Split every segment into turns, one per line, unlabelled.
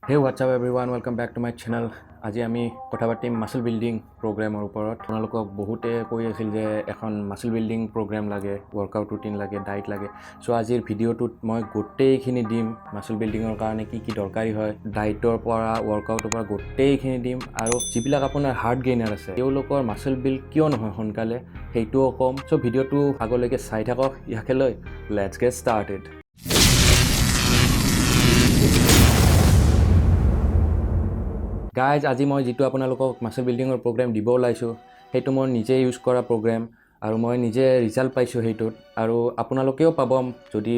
Hey, what's up everyone? Welcome back to my channel. আজি আমি কথা পাতিম মাসল বিল্ডিং প্ৰগ্ৰামৰ ওপৰত। আপোনালোকক বহুতে কৈ আছিল যে এখন মাসল বিল্ডিং প্ৰগ্ৰাম লাগে, ৱৰ্কআউট ৰুটিন লাগে, ডায়েট লাগে। সো আজিৰ ভিডিঅ'টোত মই গোটেইখিনি দিম মাসল বিল্ডিঙৰ কাৰণে কি কি দৰকাৰী হয়, ডায়েটৰ পৰা ৱৰ্কআউটৰ পৰা গোটেইখিনি দিম। আৰু যিবিলাক আপোনাৰ হাৰ্ট গেইনাৰ আছে তেওঁলোকৰ মাসল বিল্ড কিয় নহয় সোনকালে সেইটোও ক'ম। সো ভিডিঅ'টো আগলৈকে চাই থাকক। ইয়াকে লৈ লেটছ গেট ষ্টাৰ্টেড। গাইজ, আজি মই যিটো আপোনালোকক মাসল বিল্ডিঙৰ প্ৰগ্ৰাম দিব ওলাইছোঁ সেইটো মই নিজে ইউজ কৰা প্ৰগ্ৰাম আৰু মই নিজে ৰিজাল্ট পাইছোঁ সেইটোত। আৰু আপোনালোকেও পাব যদি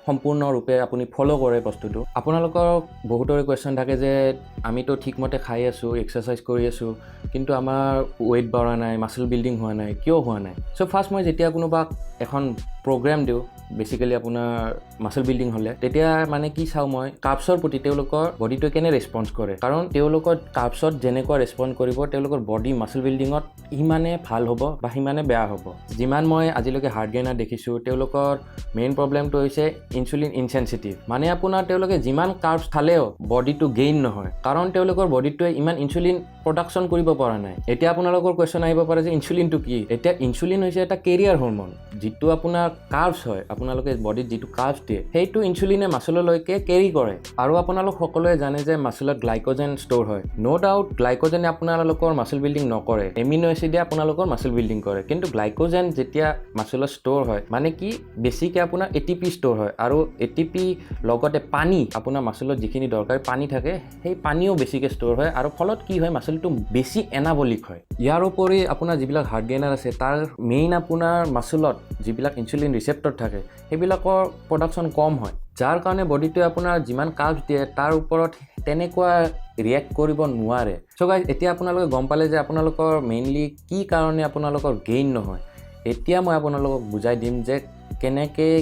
সম্পূৰ্ণৰূপে আপুনি ফ'ল' কৰে বস্তুটো। আপোনালোকৰ বহুতৰে কুৱেশ্যন থাকে যে আমিতো ঠিকমতে খাই আছোঁ, এক্সাৰচাইজ কৰি আছোঁ, কিন্তু আমাৰ ৱেইট বঢ়া নাই, মাসল বিল্ডিং হোৱা নাই, কিয় হোৱা নাই? চ' ফাৰ্ষ্ট মই যেতিয়া কোনোবাক এখন প্ৰগ্ৰাম দিওঁ বেচিকেলি আপোনাৰ মাসল বিল্ডিং হ'লে, তেতিয়া মানে কি চাওঁ মই কাৰ্বছৰ প্ৰতি তেওঁলোকৰ বডিটোৱে কেনে ৰেছপন্স কৰে। কাৰণ তেওঁলোকৰ কাৰ্বছত যেনেকুৱা ৰেছপন্স কৰিব তেওঁলোকৰ বডি মাসল বিল্ডিঙত সিমানে ভাল হ'ব বা সিমানে বেয়া হ'ব। যিমান মই আজিলৈকে হাৰ্ট গেইনাৰ দেখিছোঁ তেওঁলোকৰ মেইন প্ৰব্লেমটো হৈছে ইনচুলিন ইনচেনচিটিভ। মানে আপোনাৰ তেওঁলোকে যিমান কাৰ্বছ খালেও বডিটো গেইন নহয়, কাৰণ তেওঁলোকৰ বডিটোৱে ইমান ইনচুলিন প্ৰডাকশ্যন কৰিব পৰা নাই। এতিয়া আপোনালোকৰ কুৱেশ্যন আহিব পাৰে যে ইনচুলিনটো কি? এতিয়া ইনচুলিন হৈছে এটা কেৰিয়াৰ হৰমন, যিটো আপোনাৰ কাৰ্বছ হয়, আপোনালোকে বডিত যিটো কাৰ্বছ দিয়ে সেইটো ইনচুলিনে মাচললৈকে কেৰি কৰে। আৰু আপোনালোক সকলোৱে জানে যে মাচলত গ্লাইক'জেন ষ্ট'ৰ হয়। ন' ডাউট গ্লাইক'জেনে আপোনালোকৰ মাসল বিল্ডিং নকৰে, এমিনো এচিডে আপোনালোকৰ মাসল বিল্ডিং কৰে। কিন্তু গ্লাইক'জেন যেতিয়া মাচলত ষ্ট'ৰ হয় মানে কি বেছিকৈ আপোনাৰ ATP ষ্ট'ৰ হয়, আৰু ATP লগতে পানী, আপোনাৰ মাচলত যিখিনি দৰকাৰী পানী থাকে সেই পানীও বেছিকৈ ষ্ট'ৰ হয়, আৰু ফলত কি হয় মাচলটো বেছি এনাবলিক হয়। ইয়াৰ উপৰি আপোনাৰ যিবিলাক হাৰ্ট গেইনাৰ আছে তাৰ মেইন আপোনাৰ মাচলত যিবিলাক ইনচুলিন ৰিচেপ্টৰ থাকে সেইবিলাকৰ প্ৰডাকশ্যন কম হয়, যাৰ কাৰণে বডিটোৱে আপোনাৰ যিমান কাৰ্বছ দিয়ে তাৰ ওপৰত তেনেকুৱা ৰিয়েক্ট কৰিব নোৱাৰে। চ' গাইজ, এতিয়া আপোনালোকে গম পালে যে আপোনালোকৰ মেইনলি কি কাৰণে আপোনালোকৰ গেইন নহয়। এতিয়া মই আপোনালোকক বুজাই দিম যে কেনেকৈ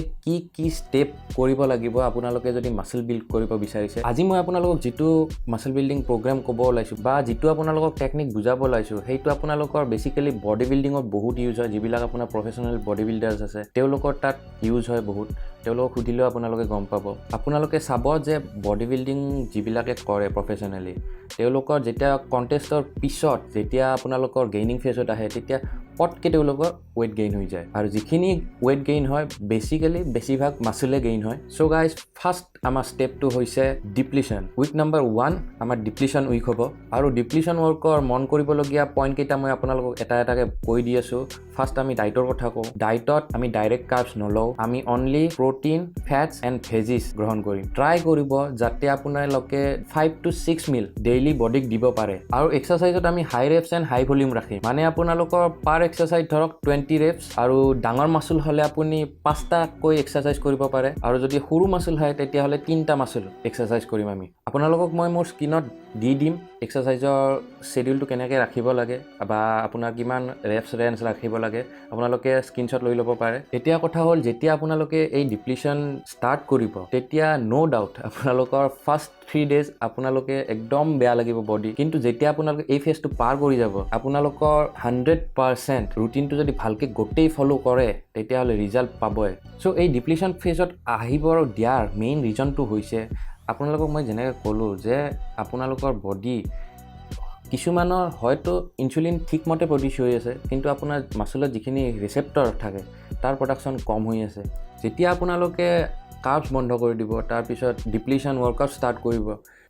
কি ষ্টেপ কৰিব লাগিব আপোনালোকে যদি মাসল বিল্ড কৰিব বিচাৰিছে। আজি মই আপোনালোকক যিটো মাসল বিল্ডিং প্ৰগ্ৰাম ক'ব ওলাইছোঁ বা যিটো আপোনালোকক টেকনিক বুজাব ওলাইছোঁ সেইটো আপোনালোকৰ বেচিকেলি বডি বিল্ডিঙত বহুত ইউজ হয়। যিবিলাক আপোনাৰ প্ৰফেচনেল বডি বিল্ডাৰ্ছ আছে তেওঁলোকৰ তাত ইউজ হয় বহুত। তেওঁলোকক সুধিলেও আপোনালোকে গম পাব। আপোনালোকে চাব যে বডি বিল্ডিং যিবিলাকে কৰে প্ৰফেচনেলি তেওঁলোকৰ যেতিয়া কণ্টেষ্টৰ পিছত যেতিয়া আপোনালোকৰ গেইনিং ফেজত আহে তেতিয়া পটকৈ তেওঁলোকৰ ৱেইট গেইন হৈ যায়, আৰু যিখিনি ৱেইট গেইন হয় বেচিকেলি বেছিভাগ মাচলে গেইন হয়। চ' গাইজ, ফাৰ্ষ্ট আমাৰ ষ্টেপটো হৈছে ডিপ্লিশ্যন। উইক নাম্বাৰ 1 আমাৰ ডিপ্লিশ্যন উইক হ'ব, আৰু ডিপ্লিশ্যন ৱৰ্কৰ মন কৰিবলগীয়া পইণ্টকেইটা মই আপোনালোকক এটা এটাকৈ কৈ দি আছোঁ। ফাৰ্ষ্ট আমি ডায়েটৰ কথা কওঁ। ডায়েটত আমি ডাইৰেক্ট কাৰ্বছ নলওঁ, আমি only protein, fates and veggies গ্ৰহণ কৰিম। ট্ৰাই কৰিব যাতে আপোনালোকে 5 to 6 মিল ডেইলি বডিক দিব পাৰে। আৰু এক্সাৰচাইজত আমি হাই ৰেপছ এণ্ড হাই ভলিউম ৰাখিম। মানে আপোনালোকৰ পাৰ এক্সাৰচাইজ ধৰক 20 ৰেপছ, আৰু ডাঙৰ মাচল হ'লে আপুনি 5টাকৈ এক্সাৰচাইজ কৰিব পাৰে, আৰু যদি সৰু মাচল হয় তেতিয়াহ'লে 3টা মাচল এক্সাৰচাইজ কৰিম আমি। আপোনালোকক মই মোৰ স্ক্ৰীনত দি দিম এক্সাৰচাইজৰ শ্বেডিউলটো কেনেকৈ ৰাখিব লাগে বা আপোনাৰ কিমান ৰেপছ ৰেঞ্জ ৰাখিব লাগে, আপোনালোকে স্ক্ৰীনশ্বট লৈ ল'ব পাৰে। এতিয়া কথা হ'ল যেতিয়া আপোনালোকে এই ডিপ্লিশ্যন ষ্টাৰ্ট কৰিব তেতিয়া ন' ডাউট আপোনালোকৰ ফাৰ্ষ্ট 3 days আপোনালোকে একদম বেয়া লাগিব বডি, কিন্তু যেতিয়া আপোনালোকে এই ফেজটো পাৰ কৰি যাব আপোনালোকৰ 100% ৰুটিনটো যদি ভালকৈ গোটেই ফ'ল' কৰে তেতিয়াহ'লে ৰিজাল্ট পাবই। চ' এই ডিপ্লিশ্যন ফেজত আহিব দিয়াৰ মেইন ৰিজনটো হৈছে আপোনালোকক মই যেনেকৈ ক'লোঁ যে আপোনালোকৰ বডি কিছুমানৰ হয়তো ইনচুলিন ঠিকমতে প্ৰডিউচ হৈ আছে, কিন্তু আপোনাৰ মাচলত যিখিনি ৰিচেপ্টৰ থাকে তাৰ প্ৰডাকশ্যন কম হৈ আছে। যেতিয়া আপোনালোকে কাৰ্বছ বন্ধ কৰি দিব তাৰপিছত ডিপ্লিশ্যন ৱৰ্কআউট ষ্টাৰ্ট কৰিব,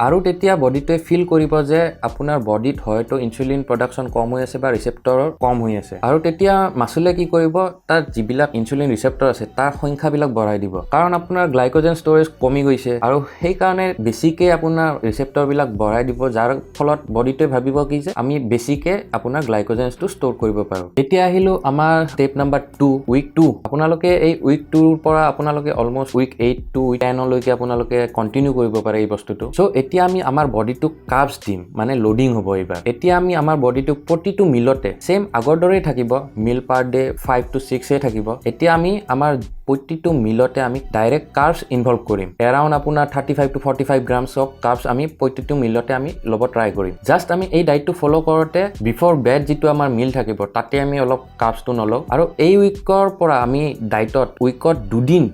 আৰু তেতিয়া বডিটোৱে ফিল কৰিব যে আপোনাৰ বডিত হয়তো ইনচুলিন প্ৰডাকশ্যন কম হৈ আছে বা ৰিচেপ্টৰৰ কম হৈ আছে, আৰু তেতিয়া মাচলে কি কৰিব তাত যিবিলাক ইনচুলিন ৰিচেপ্টৰ আছে তাৰ সংখ্যাবিলাক বঢ়াই দিব, কাৰণ আপোনাৰ গ্লাইক'জেন ষ্ট'ৰেজ কমি গৈছে, আৰু সেইকাৰণে বেছিকৈ আপোনাৰ ৰিচেপ্টৰবিলাক বঢ়াই দিব, যাৰ ফলত বডিটোৱে ভাবিব কি যে আমি বেছিকৈ আপোনাৰ গ্লাইক'জেনটো ষ্ট'ৰ কৰিব পাৰোঁ। এতিয়া আহিলোঁ আমাৰ ষ্টেপ নাম্বাৰ 2, উইক 2। আপোনালোকে এই উইক 2ৰ পৰা আপোনালোকে অলমষ্ট উইক 8 to 10লৈকে আপোনালোকে কণ্টিনিউ কৰিব পাৰে এই বস্তুটো। চ' এতিয়া আমি আমাৰ বডিটোক কাৰ্বছ দিম, মানে লোডিং হ'ব এইবাৰ। এতিয়া আমি আমাৰ বডিটোক প্ৰতিটো মিলতে ছেম আগৰ দৰেই থাকিব, মিল পাৰ ডে 5 to 6 থাকিব। এতিয়া আমি আমাৰ প্ৰতিটো মিলতে আমি ডাইৰেক্ট কাৰ্বছ ইনভলভ কৰিম। এৰাউণ্ড আপোনাৰ 35 to 45 গ্ৰামছ অফ কাৰ্বছ আমি প্ৰতিটো মিলতে আমি ল'ব ট্ৰাই কৰিম। জাষ্ট আমি এই ডায়েটটো ফ'ল' কৰোঁতে বিফৰ বেড যিটো আমাৰ মিল থাকিব তাতে আমি অলপ কাৰ্বছটো নলওঁ, আৰু এই উইকৰ পৰা আমি ডায়েটত উইকত 2 দিন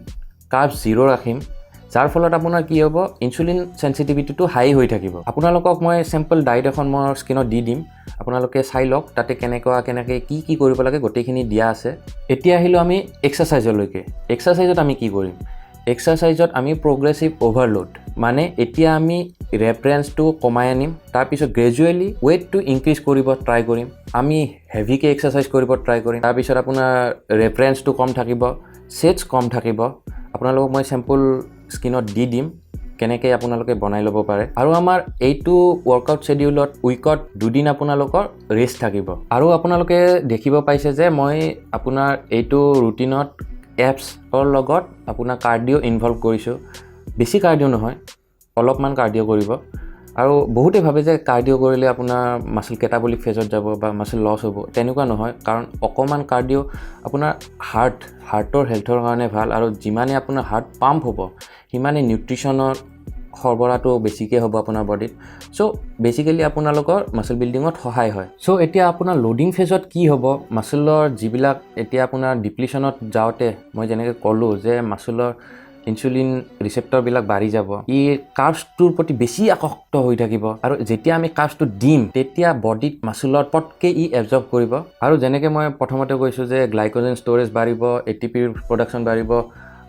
কাৰ্বছ 0 ৰাখিম, যাৰ ফলত আপোনাৰ কি হ'ব ইনচুলিন সেনচিটিভিটিটো হাই হৈ থাকিব আপোনালোকক মই চেম্পল ডায়েট এখন মোৰ স্কিনত দি দিম আপোনালোকে চাই লওক তাতে কেনেকৈ কি কৰিব লাগে গোটেইখিনি দিয়া আছে এতিয়া আহিলো আমি এক্সাৰসাইজলৈকে এক্সাৰসাইজত আমি কি কৰিম এক্সাৰসাইজত আমি প্ৰগ্ৰেছিভ ওভাৰলোড মানে এতিয়া আমি ৰেফাৰেন্সটো কমাই আনিম তাৰপিছত গ্ৰেজুৱেলি ৱেইটটো ইনক্ৰিজ কৰিব ট্ৰাই কৰিম আমি হেভিকে এক্সাৰসাইজ কৰিব ট্ৰাই কৰিম তাৰপিছত আপোনাৰ ৰেফাৰেন্সটো কম থাকিব সেটছ কম থাকিব আপোনালোকক মই চেম্পল স্কিনত দি দিম কেনেকৈ আপোনালোকে বনাই ল'ব পাৰে আৰু আমাৰ এইটো ৱৰ্কআউট শেডিউলত উইকত দুদিন আপোনালোকৰ ৰেষ্ট থাকিব আৰু আপোনালোকে দেখিব পাইছে যে মই আপোনাৰ এইটো ৰুটিনত এপছৰ লগত আপোনাৰ কাৰ্ডিঅ' ইনভলভ কৰিছোঁ বেছি কাৰ্ডিঅ' নহয় অলপমান কাৰ্ডিঅ' কৰিব আৰু বহুতে ভাবে যে কাৰ্ডিঅ' কৰিলে আপোনাৰ মাসল কেটাবলিক ফেজত যাব বা মাসল লছ হ'ব তেনেকুৱা নহয় কাৰণ অকমান কাৰ্ডিঅ' আপোনাৰ হাৰ্টৰ হেলথৰ কাৰণে ভাল আৰু যিমানে আপোনাৰ হাৰ্ট পাম্প হ'ব সিমানে নিউট্ৰিশ্যনৰ সৰবৰাহটো বেছিকৈ হ'ব আপোনাৰ বডিত সো বেসিক্যালি আপোনালোকৰ মাসল বিল্ডিঙত সহায় হয় সো এতিয়া আপোনাৰ লোডিং ফেজত কি হ'ব মাসলৰ যিবিলাক এতিয়া আপোনাৰ ডিপ্লিশ্যনত যাওঁতে মই যেনেকৈ ক'লোঁ যে মাসলৰ ইনসুলিন ৰিসেপ্টৰবিলাক বাঢ়ি যাব ই কাৰ্বছটোৰ প্ৰতি বেছি আকৰ্ষিত হৈ থাকিব আৰু যেতিয়া আমি কাৰ্বছটো দিম তেতিয়া বডিত মাসলৰ পটকে ই এবজৰ্ব কৰিব আৰু যেনেকৈ মই প্ৰথমতে কৈছোঁ যে গ্লাইকোজেন ষ্টৰেজ বাঢ়িব এটিপি প্ৰডাকশ্যন বাঢ়িব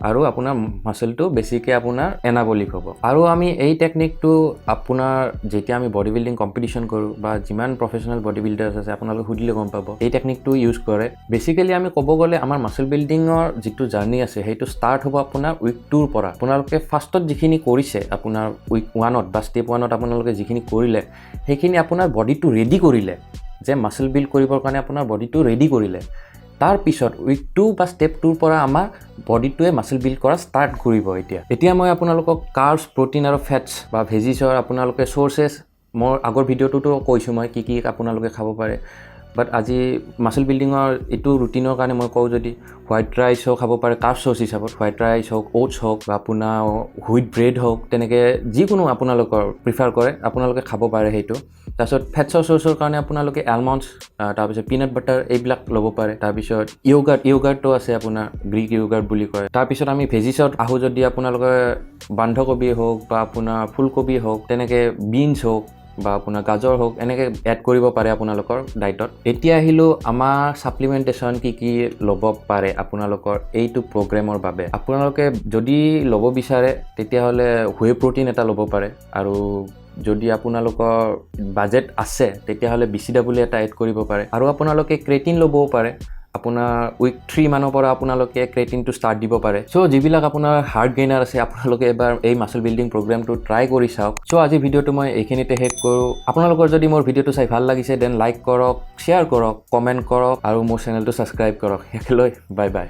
আৰু আপোনাৰ মাসলটো বেছিকৈ আপোনাৰ এনাবলিক হ'ব আৰু আমি এই টেকনিকটো আপোনাৰ যেতিয়া আমি বডি বিল্ডিং কম্পিটিশ্যন কৰোঁ বা যিমান প্ৰফেশ্যনেল বডি বিল্ডাৰ্ছ আছে আপোনালোকে সুধিলে গম পাব এই টেকনিকটো ইউজ কৰে বেছিকেলি আমি ক'ব গ'লে আমাৰ মাসল বিল্ডিঙৰ যিটো জাৰ্নি আছে সেইটো ষ্টাৰ্ট হ'ব আপোনাৰ উইক 2ৰ পৰা আপোনালোকে ফাৰ্ষ্টত যিখিনি কৰিছে আপোনাৰ উইক 1ত বা ষ্টেপ 1ত আপোনালোকে যিখিনি কৰিলে সেইখিনি আপোনাৰ বডিটো ৰেডি কৰিলে যে মাসল বিল্ড কৰিবৰ কাৰণে আপোনাৰ বডিটো ৰেডি কৰিলে তাৰ পিছত উইক 2 বা ষ্টেপ 2ৰ পৰা আমাৰ বডিটোৱে মাসল বিল্ড কৰা ষ্টাৰ্ট কৰিব এতিয়া মই আপোনালোকক কাৰ্বছ প্ৰটিন আৰু ফেটছ বা ভেজিছৰ আপোনালোকে সোৰ্সেছ মোৰ আগৰ ভিডিঅ'টোতো কৈছোঁ মই কি আপোনালোকে খাব পাৰে বাট আজি মাসল বিল্ডিঙৰ এইটো ৰুটিনৰ কাৰণে মই কওঁ যদি হোৱাইট ৰাইচও খাব পাৰে কাৰ্বছ সোৰ্স হিচাপত হোৱাইট ৰাইচ হওক ওটছ হওক বা আপোনাৰ হুইট ব্ৰেড হওক তেনেকৈ যিকোনো আপোনালোকৰ প্ৰিফাৰ কৰে আপোনালোকে খাব পাৰে সেইটো তাৰপিছত ফেটছৰ সোৰ্সৰ কাৰণে আপোনালোকে এলমণ্ডছ তাৰপিছত পিনাট বাটাৰ এইবিলাক ল'ব পাৰে তাৰপিছত য়োগাৰ্টটো আছে আপোনাৰ গ্ৰীক য়োগাৰ্ট বুলি কয় তাৰপিছত আমি ভেজিছত আহোঁ যদি আপোনালোকে বন্ধাকবি হওক বা আপোনাৰ ফুলকবি হওক তেনেকৈ বিনছ হওক বা আপোনাৰ গাজৰ হওক এনেকৈ এড কৰিব পাৰে আপোনালোকৰ ডায়েটত এতিয়া আহিলোঁ আমাৰ ছাপ্লিমেণ্টেশ্যন কি ল'ব পাৰে আপোনালোকৰ এইটো প্ৰগ্ৰেমৰ বাবে আপোনালোকে যদি ল'ব বিচাৰে তেতিয়াহ'লে হুৱে প্ৰটিন এটা ল'ব পাৰে আৰু যদি আপোনালোকৰ বাজেট আছে তেতিয়াহ'লে BCW এটা এড কৰিব পাৰে আৰু আপোনালোকে ক্ৰেটিন ল'বও পাৰে আপোনাৰ উইক 3 মানৰ পৰা আপোনালোকে ক্ৰেটিনটো ষ্টাৰ্ট দিব পাৰে সো যিবিলাক আপোনাৰ হাৰ্ট গেইনাৰ আছে আপোনালোকে এবাৰ এই মাসল বিল্ডিং প্ৰগ্ৰামটো ট্ৰাই কৰি চাওক সো আজি ভিডিঅ'টো মই এইখিনিতে শেষ কৰোঁ আপোনালোকৰ যদি মোৰ ভিডিঅ'টো চাই ভাল লাগিছে দেন লাইক কৰক শ্বেয়াৰ কৰক কমেণ্ট কৰক আৰু মোৰ চেনেলটো ছাবস্ক্ৰাইব কৰক একেলৈ বাই বাই